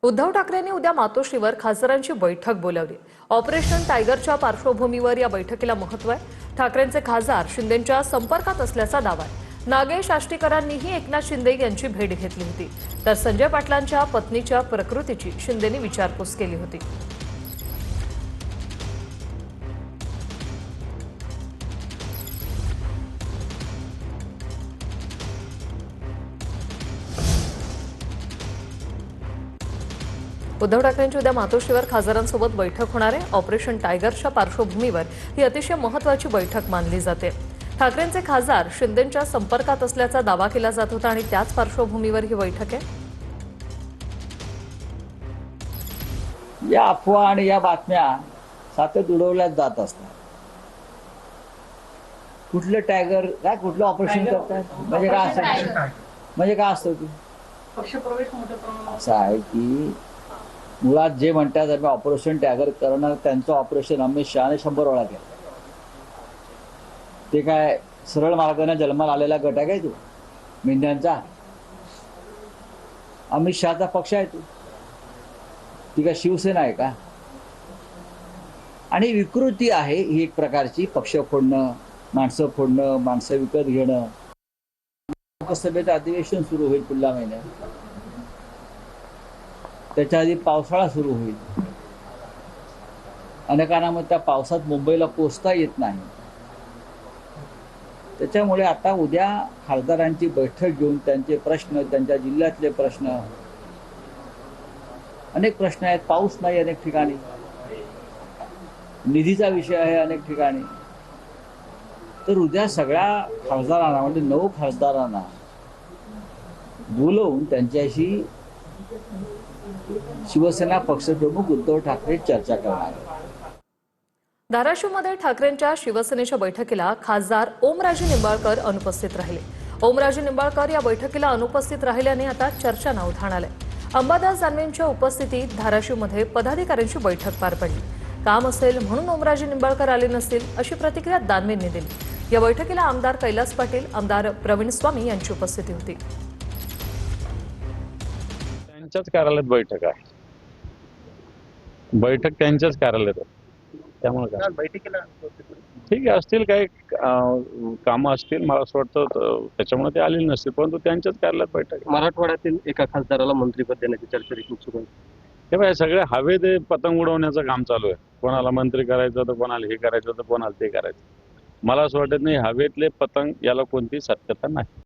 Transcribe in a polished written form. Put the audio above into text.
उद्धव ठाकरेंनी उद्या मातोश्रीवर खासदारांची बैठक बोलावली। ऑपरेशन टायगरच्या पार्श्वभूमीवर या बैठकीला महत्त्व आहे। ठाकरेंचे खासदार शिंदेंच्या संपर्कात असल्याचा दावा आहे। नागेश आष्टीकरांनीही एकनाथ शिंदे यांची भेट घेतली होती, तर संजय पाटलांच्या पत्नीच्या प्रकृतीची शिंदेंनी विचारपूस केली होती। उद्धव ठाकरेंची उद्या मातोश्रीवर खासदारांसोबत बैठक होणार आहे। ऑपरेशन टायगरच्या पार्श्वभूमीवर ही अतिशय महत्त्वाची बैठक मानली जाते। ठाकरेंचे खासदार शिंदेंच्या संपर्कात असल्याचा दावा केला जात होता आणि त्याच पार्श्वभूमीवर ही बैठक आहे। या अफवा आणि या बातम्या सातत्यात उडवल्या जात असतात। कुठलं टायगर काय कुठलं ऑपरेशन करतात म्हणजे काय असतं, म्हणजे काय असतं ते पक्षप्रवेश मोठ्या प्रमाणात असं आहे की मुळात जे म्हणतात आम्ही ऑपरेशन टायगर करणार, त्यांचं ऑपरेशन अमित शहाने 100 वेळा केलं। ते काय सरळ मार्गाने जन्माला आलेला गट आहे काय तो मेंढ्यांचा? अमित शहाचा पक्ष आहे तो, ती काय शिवसेना आहे का? आणि विकृती आहे ही एक प्रकारची, पक्ष फोडणं, माणसं फोडणं, माणसं विकत घेणं। लोकसभेचं अधिवेशन सुरू होईल पुढल्या महिन्यात, त्याच्या आधी पावसाळा सुरू होईल। अनेकांना मग त्या पावसात मुंबईला पोचता येत नाही। त्याच्यामुळे आता उद्या खासदारांची बैठक घेऊन त्यांचे प्रश्न, त्यांच्या जिल्ह्यातले प्रश्न, अनेक प्रश्न आहेत। पाऊस नाही अनेक ठिकाणी, निधीचा विषय आहे अनेक ठिकाणी। तर उद्या सगळ्या खासदारांना म्हणजे 9 खासदारांना बोलवून त्यांच्याशी शिवसेना पक्षप्रमुख उद्धव ठाकरे चर्चा करणार आहेत। धाराशिवमध्ये ठाकरेंच्या शिवसेनेच्या बैठकीला खासदार ओमराजे निंबाळकर अनुपस्थित राहिले। ओमराजे निंबाळकर या बैठकीला अनुपस्थित राहिल्याने आता चर्चांना उधाण आलंय। अंबादास दानवेंच्या उपस्थितीत धाराशिवमध्ये पदाधिकाऱ्यांची बैठक पार पडली। काम असेल म्हणून ओमराजे निंबाळकर आले नसतील अशी प्रतिक्रिया दानवेंनी दिली। या बैठकीला आमदार कैलास पाटील, आमदार प्रवीण स्वामी यांची उपस्थिती होती। त्यांच्याच कार्यालयात बैठक आहे, बैठक त्यांच्याच कार्यालयात आहे। त्यामुळे काय बैठकीला ठीक आहे, असतील काही कामं असतील, मला असं वाटतं त्याच्यामुळे ते आलेले नसतील, परंतु त्यांच्याच कार्यालयात बैठक आहे। मराठवाड्यातील एका खासदाराला मंत्रीपद देण्याची चर्चा देखील सुरू आहे। हे बघा, सगळे हवे ते पतंग उडवण्याचं काम चालू आहे। कोणाला मंत्री करायचं तर कोणाला हे करायचं तर कोणाला ते करायचं। मला असं वाटत नाही हवेतले पतंग याला कोणती सत्यता नाही।